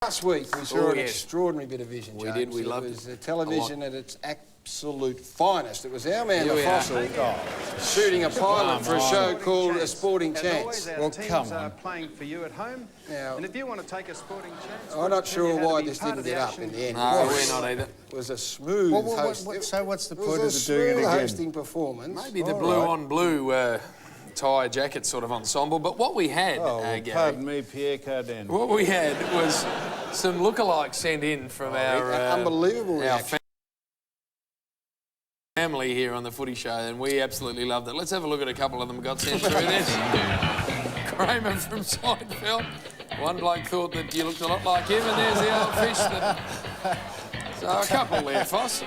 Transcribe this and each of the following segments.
Last week we saw an extraordinary bit of vision, We James. did, we loved it. It was television at its absolute finest. It was our man, the Fossil, shooting a pilot for a show called A Sporting Chance. Well, come on. Playing for you at home. Now, and if you want to take a sporting chance... I'm not sure why this didn't get up in the end. No, we're not either. It was a smooth So what's the point it of was a doing it smooth again? hosting performance. Maybe the blue-on-blue tie jacket sort of ensemble, but what we had, Garry... Pardon me, Pierre Cardin. What we had was some lookalikes sent in from our... unbelievable our reaction. family here on the Footy Show, and we absolutely loved it. Let's have a look at a couple of them got sent through this. Kramer from Seinfeld. One bloke thought that you looked a lot like him, and there's the old fish that... So a couple there, Foss.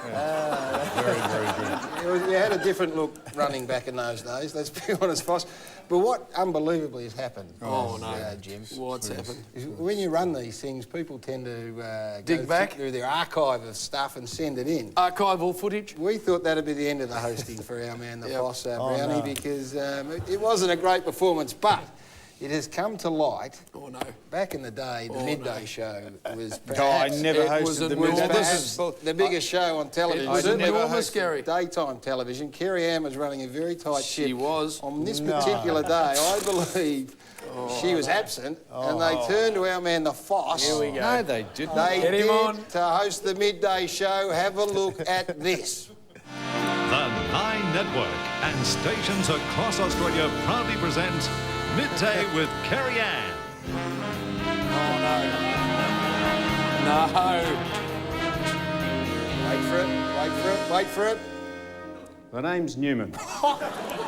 Very, very good. You had a different look running back in those days, let's be honest, Foss. But what unbelievably has happened, Jim... What's happened? Is when you run these things, people tend to dig back through their archive of stuff and send it in. Archival footage? We thought that'd be the end of the hosting for our man, the Foss Brownie, because it wasn't a great performance, but it has come to light. Oh, no. Back in the day, the Midday show was I never hosted the Midday. The biggest show on television. Was it never enormous, Garry? Daytime television. Kerry Ann was running a very tight ship. She was. On this particular day, I believe she was absent, and they turned to our man, the Foss. Here we go. No, they didn't. They Get him did on. to host the Midday show. Have a look at this. The Nine Network and stations across Australia proudly present Midday with Garry Ann. Oh, no. No. Wait for it, wait for it, wait for it. The name's Newman.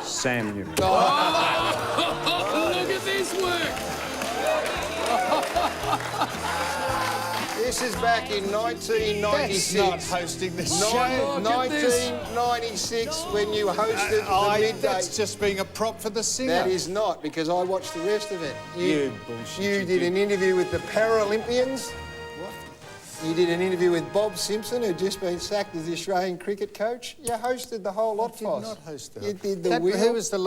Sam Newman. Oh, look at this work. This is back in 1996. That's not hosting this show. 1996, when you hosted the Midday. That's just being a prop for the singer. That is not, because I watched the rest of it. You bullshit. You did an interview with the Paralympians. What? You did an interview with Bob Simpson, who'd just been sacked as the Australian cricket coach. You hosted the whole lot, Foss. I did not host that. You did the wheel. Who was the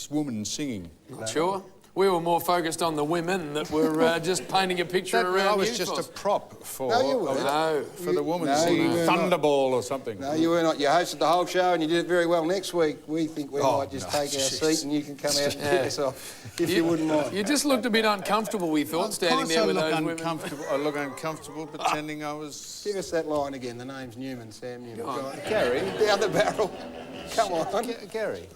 woman singing? Not sure. We were more focused on the women that were just painting a picture around I was you, just Foss. a prop for... No, you weren't. No. For the woman No, singing you were not. Thunderball or something. No, you were not. You hosted the whole show and you did it very well. Next week, we think we might just take our seat and you can come out and kick us off, if you wouldn't mind. You just looked a bit uncomfortable, we thought, standing there with those women. I look uncomfortable pretending I was... Give us that line again. The name's Newman, Sam Newman. Go on. Garry? Down the barrel. Come on. Garry?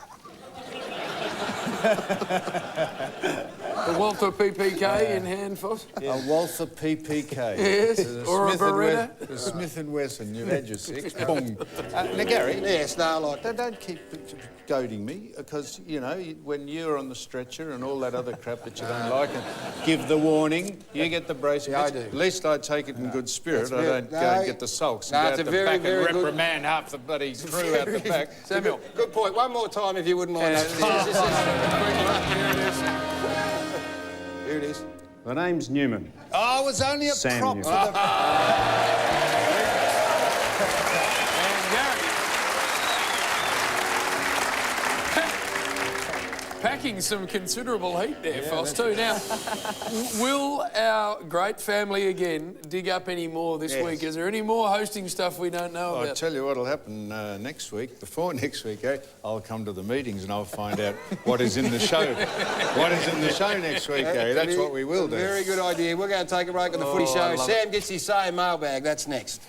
The Walther PPK in hand, Foss. A Walther PPK. Yes, or a Beretta. The Smith & Wesson. You've had your six. Boom. Now, Garry... Yes, no, like... Don't keep goading me, because, you know, when you're on the stretcher and all that other crap that you don't like, and give the warning, you get the brace. Yeah, I do. At least I take it in good spirit. I don't go and get the sulks No, and it's go a out the back very and good- reprimand half the bloody crew out the back. Samuel. Good point. One more time, if you wouldn't mind. Here it is. The name's Newman. Oh, it was only a Sam prop Newman. for the... Packing some considerable heat there, Foss, too. Now, will our great family again dig up any more this week? Is there any more hosting stuff we don't know about? I'll tell you what'll happen next week. Before next week, I'll come to the meetings and I'll find out what is in the show. What is in the show next week, Garry? That's what we will do. Very good idea. We're going to take a break on the Footy Show. Sam gets his say in Mailbag. That's next.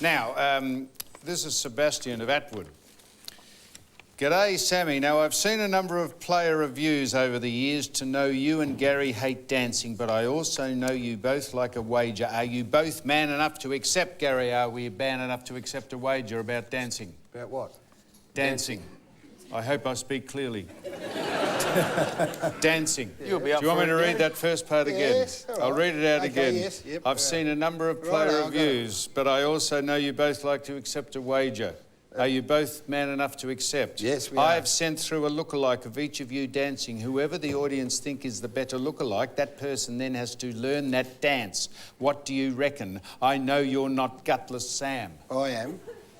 Now, this is Sebastian of Atwood. G'day, Sammy. Now, I've seen a number of player reviews over the years to know you and Garry hate dancing, but I also know you both like a wager. Are you both man enough to accept, Garry? Are we man enough to accept a wager about dancing? About what? Dancing. I hope I speak clearly. Dancing. You'll be up Do you want me for to it, read that first part again? Yes, all right. I'll read it out Okay, again. yes, yep, I've seen a number of player I'll go. reviews, but I also know you both like to accept a wager. Are you both man enough to accept? Yes, we are. I've sent through a lookalike of each of you dancing. Whoever the audience think is the better lookalike, that person then has to learn that dance. What do you reckon? I know you're not Gutless Sam. I am.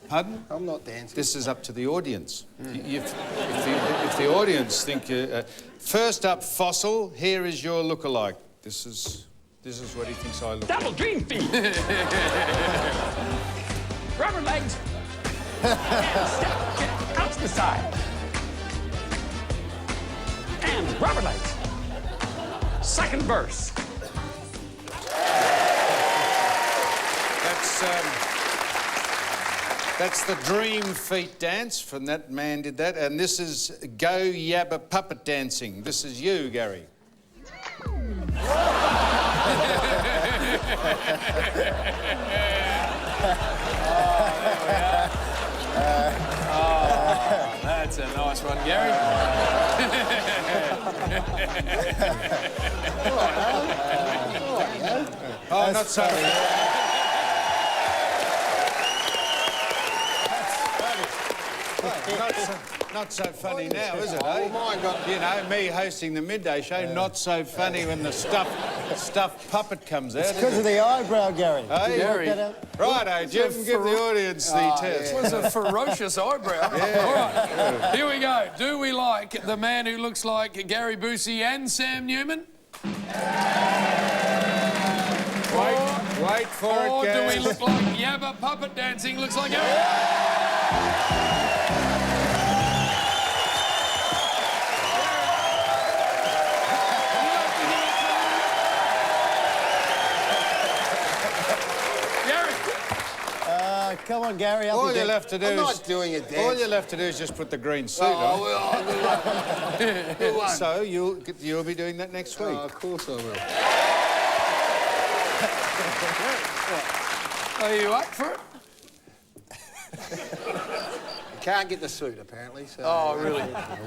Pardon? I'm not dancing. This is up to the audience. If the the audience think... first up, Fossil, here is your lookalike. This is what he thinks I look like. Double dream feet. Rubber legs. And step out to the side. And rubber legs. Second verse. That's the dream feet dance from that man did that. And this is Go Yabba puppet dancing. This is you, Garry. That's a nice one, Garry. Oh, not so. Not so funny now, is it, eh? My God. You know, me hosting the Midday Show, not so funny when the stuffed puppet comes out. Because of the eyebrow, Gary. Hey, Gary. Righto, Jim, give the audience the test. It was a ferocious eyebrow. Yeah. All right, here we go. Do we like the man who looks like Gary Busey and Sam Newman? Wait for it, Or do guys. we look like Yabba puppet dancing looks like Gary? Come on, Gary. All you'll have to do I'm is... not doing a dance. All you'll have to do is just put the green suit on. Who won? So you'll be doing that next week. Of course I will. Are you up for it? Can't get the suit, apparently, so... Oh, really?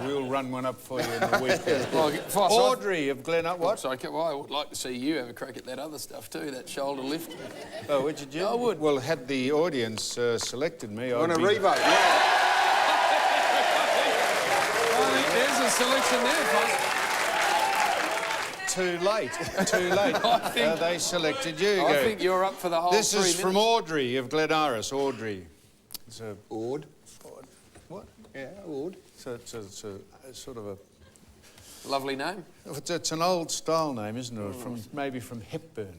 We'll run one up for you in the week. Well, Foss, Audrey of Glen... What? Sorry, well, I would like to see you have a crack at that other stuff too, that shoulder lift. Oh, would you, Jim? I would. Well, had the audience selected me, On I'd a be... revote, yeah. I think there's a selection there, Foss. Too late. Too late. I think- They selected you, I Gary. think you're up for the whole This 3 is minutes. from Audrey of Glen Iris. Audrey. It's a... Ord. What? Yeah, Ord. So it's a sort of a... Lovely name. It's an old style name, isn't it? Maybe from Hepburn.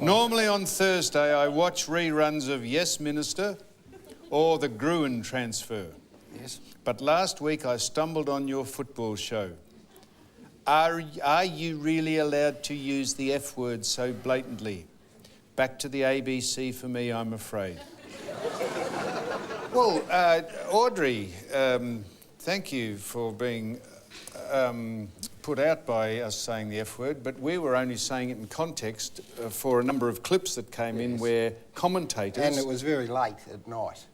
Normally on Thursday, I watch reruns of Yes Minister or the Gruen Transfer. Yes. But last week I stumbled on your football show. Are you really allowed to use the F word so blatantly? Back to the ABC for me, I'm afraid. Well, Audrey, thank you for being put out by us saying the F word, but we were only saying it in context for a number of clips that came in where commentators... And it was very late at night.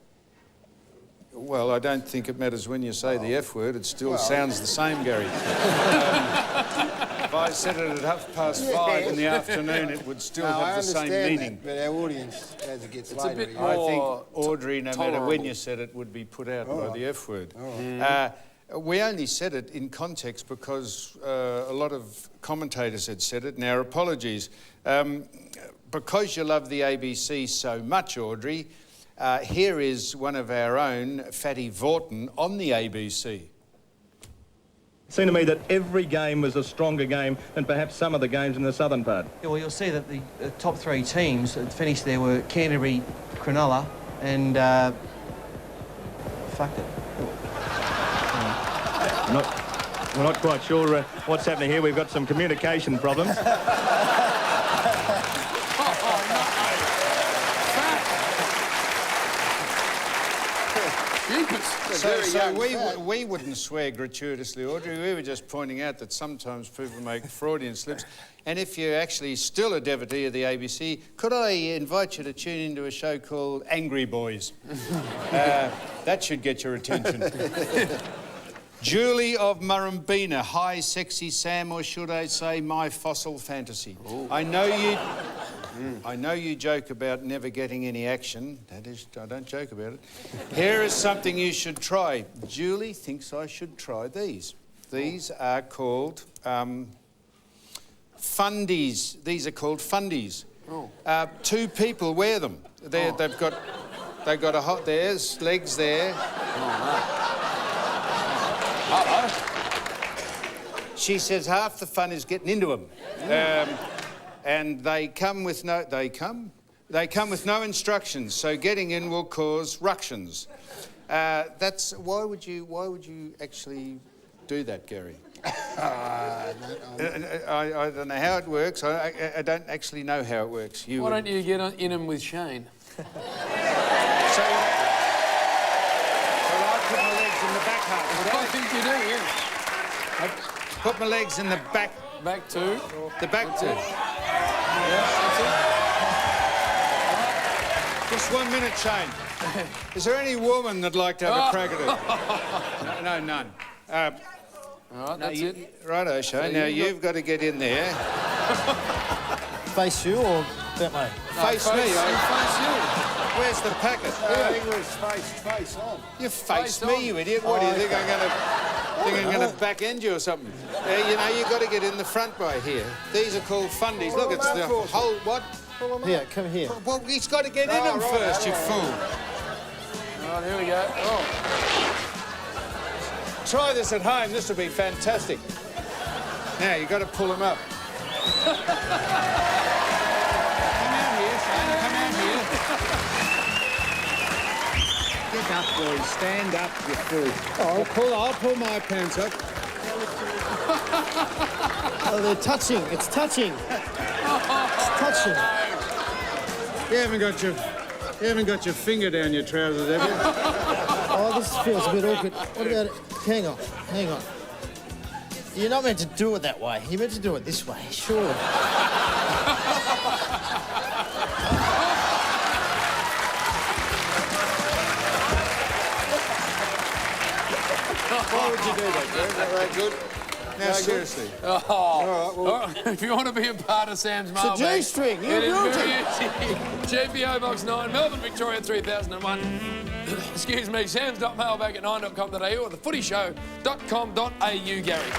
Well, I don't think it matters when you say the F word. It still sounds the same, Gary. If I said it at 5:30 in the afternoon, it would still have the same meaning. That, but our audience, as it gets It's a later... bit I think more Audrey, no matter when tolerable. you said it, would be put out by the F word. We only said it in context because a lot of commentators had said it. Now, apologies. Because you love the ABC so much, Audrey, here is one of our own, Fatty Vorton, on the ABC. It seemed to me that every game was a stronger game than perhaps some of the games in the southern part. Yeah, well, you'll see that the top 3 teams that finished there were Canterbury, Cronulla, and fucked it. We're not quite sure what's happening here. We've got some communication problems. So we wouldn't swear gratuitously, Audrey. We were just pointing out that sometimes people make Freudian slips. And if you're actually still a devotee of the ABC, could I invite you to tune into a show called Angry Boys? That should get your attention. Julie of Murrumbina. Hi, sexy Sam, or should I say my fossil fantasy? Ooh. I know you joke about never getting any action. That is, I don't joke about it. Here is something you should try. Julie thinks I should try these. These are called fundies. These are called fundies. Oh. 2 people wear them. They've got a hot. There's legs there. Oh, no. She says half the fun is getting into them. And they come with no... They come with no instructions, so getting in will cause ructions. That's... Why would you actually do that, Garry? I don't know how it works. I don't actually know how it works. Why don't you get in them with Shane? So I put my legs in the back half. I think you do, yeah. I put my legs in the back... Back two. The back two. Yeah, that's it. Just 1 minute, Shane. Is there any woman that'd like to have a crack at it? No, none. All right, that's it. Righto, Shane. Now you've got to get in there. Face you or that way? Face me. Face you. Where's the packet? I think it was face on. You face me, on. you idiot. What do you think I'm going to back end you or something? You know, you've got to get in the front right here. These are called fundies. Look, it's the whole... What? Here, come here. Well, he's got to get in them first, you fool. All right, here we go. Oh. Try this at home. This will be fantastic. Now, you've got to pull them up. Come out here, Shane. Come out here. Get up, boys. Stand up, you fool. I'll pull my pants up. Oh, they're touching. It's touching. It's touching. You haven't got your finger down your trousers, have you? Oh, this feels a bit awkward. What about it? Hang on. You're not meant to do it that way. You're meant to do it this way, sure. Why would you do that, Garry? Is that right good? Now, seriously. Oh. All right, well... If you want to be a part of Sam's mailbag... It's a G-string. You it is built very it. easy. GPO Box 9, Melbourne, Victoria 3001. Excuse me, sams.mailbag@9.com.au or thefootyshow.com.au, Garry.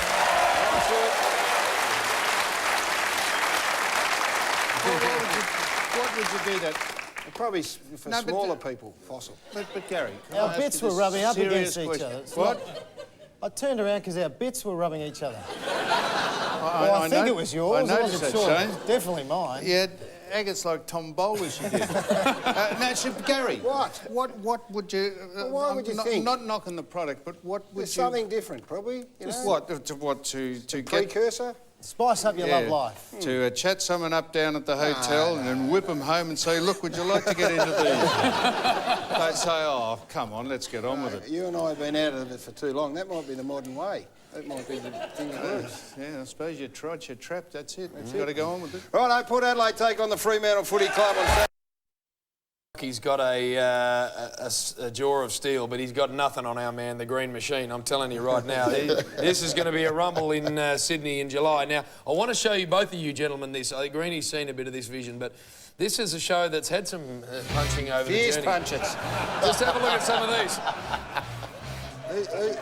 What would you do that? Probably for smaller people, fossil. But Garry, Our bits were rubbing up against each question. other. It's What? I turned around because our bits were rubbing each other. I think it was yours. I noticed that, wasn't sure. Shane. Definitely mine. Yeah, agates like Tom Bowlers you did. Now, Garry. What? What would you... why would you think? Not knocking the product, but what would There's you... something different, probably. You know? What? To get... Precursor? Spice up your love life. To chat someone up down at the hotel and then whip them home and say, look, would you like to get into these? They'd say, oh, come on, let's get on with it. You and I have been out of it for too long. That might be the modern way. That might be the thing that works. Yeah, I suppose you tried your trap, that's it. You've got to go on with it. Righto, Port Adelaide take on the Fremantle Footy Club on Saturday. He's got a jaw of steel, but he's got nothing on our man, the Green Machine. I'm telling you right now, this is going to be a rumble in Sydney in July. Now, I want to show you, both of you gentlemen, this. I think Greeny's seen a bit of this vision, but this is a show that's had some punching over the journey. Fierce punches. Just have a look at some of these. This is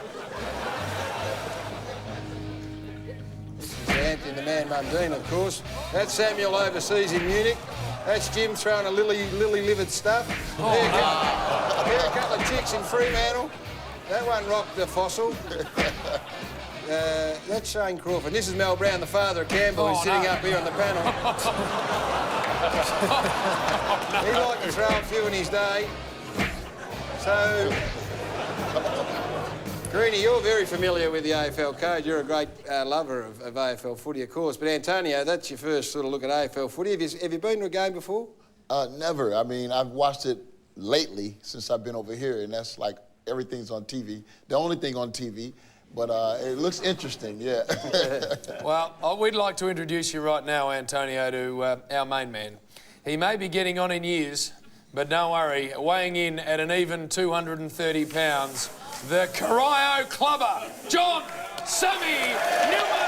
Anthony the Man Mundine, of course. That's Samuel overseas in Munich. That's Jim throwing a lily-livered stuff. Oh, There a couple of chicks in Fremantle. That one rocked the fossil. That's Shane Crawford. This is Mel Brown, the father of Campbell, who's sitting up here on the panel. He liked to throw a few in his day. So, Greenie, you're very familiar with the AFL code. You're a great lover of AFL footy, of course. But, Antonio, that's your first sort of look at AFL footy. Have you been to a game before? Never. I mean, I've watched it lately since I've been over here, and that's like everything's on TV. The only thing on TV, but it looks interesting, yeah. Well, we'd like to introduce you right now, Antonio, to our main man. He may be getting on in years, but don't worry, weighing in at an even 230 pounds, the Cryo Clubber, John Sammy Newman!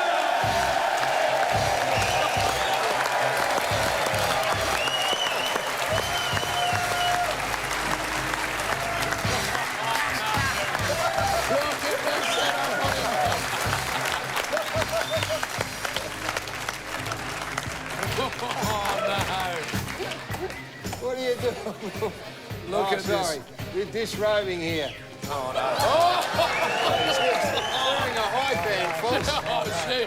What are you doing? Look at sorry. this. You're disrobing here. Oh, no. Oh!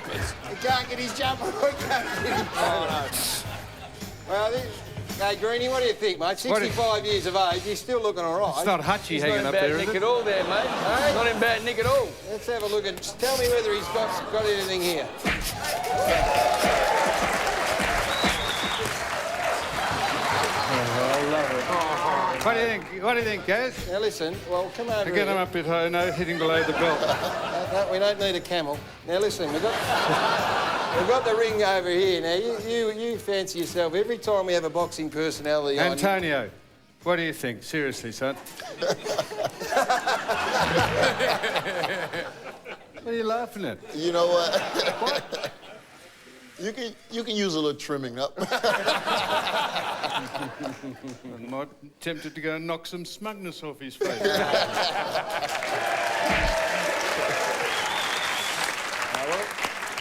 peppers. He can't get his jumper. Well, hey, Greenie, what do you think, mate? 65 years of age, he's still looking all right. It's not Hutchie hanging up Not in there, bad is nick it? at all there, mate. Hey? Not in bad nick at all. Let's have a look and tell me whether he's got anything here. I love it. What do you think? What do you think, Gaz? Now listen, well, come over Get him here. up a bit high, no hitting below the belt. No, we don't need a camel. Now listen, we've got the ring over here. Now you fancy yourself every time we have a boxing personality on. Antonio, what do you think? Seriously, son. What are you laughing at? You know what? You can use a little trimming up. I'm not tempted to go and knock some smugness off his face.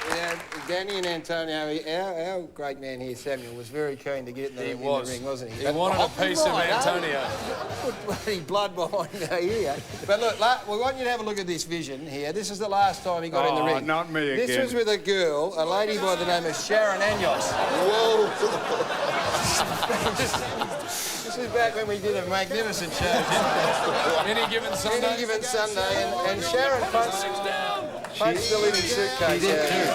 Yeah, Danny and Antonio, our great man here, Samuel, was very keen to get in the ring, wasn't he? He wanted a piece of Antonio. Put bloody blood behind her ear. But look, we want you to have a look at this vision here. This is the last time he got in the ring. Not me again. This was with a girl, a lady by the name of Sharon Anyos. Whoa. This is back when we did a magnificent show. Any given Sunday. Any given Sunday, and Sharon punched the living suitcase. She did too.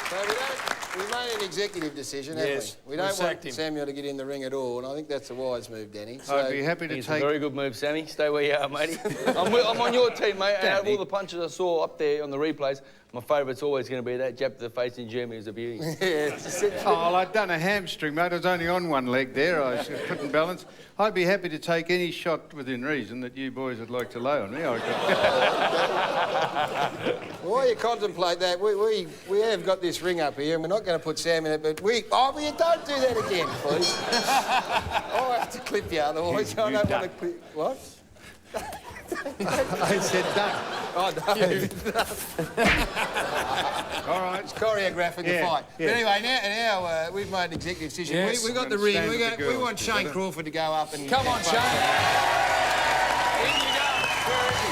So we made an executive decision, haven't Yes, we? We don't sacked want him. Samuel to get in the ring at all, and I think that's a wise move, Danny. So, I'd be happy to It's take... a very good move, Sammy. Stay where you are, matey. I'm on your team, mate. And out of all the punches I saw up there on the replays, my favourite's always going to be that jab to the face in Germany. Is a beauty. Oh, I'd done a hamstring, mate. I was only on one leg there. I couldn't balance. I'd be happy to take any shot within reason that you boys would like to lay on me. While you contemplate that, we have got this ring up here, and we're not going to put Sam in it, but well, you don't do that again, please. I'll have to clip you otherwise. I don't want to clip... What? I said done. Oh, no. All right. It's choreographing the fight. Yeah. But anyway, now we've made an executive decision. Yes. We got the ring. Understand the We girls want Shane together. Crawford to go up and... Come on, and Shane. fight. In you go. Where is he?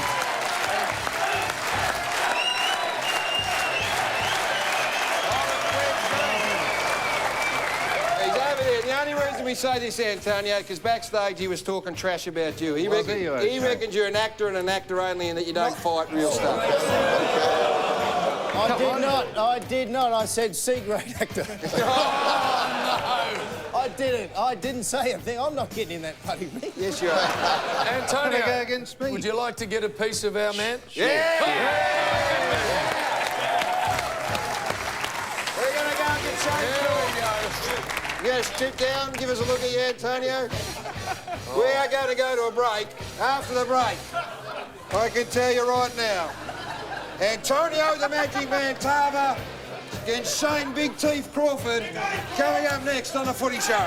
He's over there. The only reason we say this, Antonio, because backstage he was talking trash about you. He reckons you're an actor and an actor only, and that you don't fight real stuff. I did not. I said C-grade actor. I didn't say a thing. I'm not getting in that bloody ring. Yes, you are. Antonio, Go against me. would you like to get a piece of our man? Yeah! We're going to go and get Shane Crawford. You going to sit down, give us a look at you, Antonio? We are going to go to a break. After the break, I can tell you right now, Antonio the Magic Man Tarver against Shane Big Teeth Crawford coming up next on the Footy Show.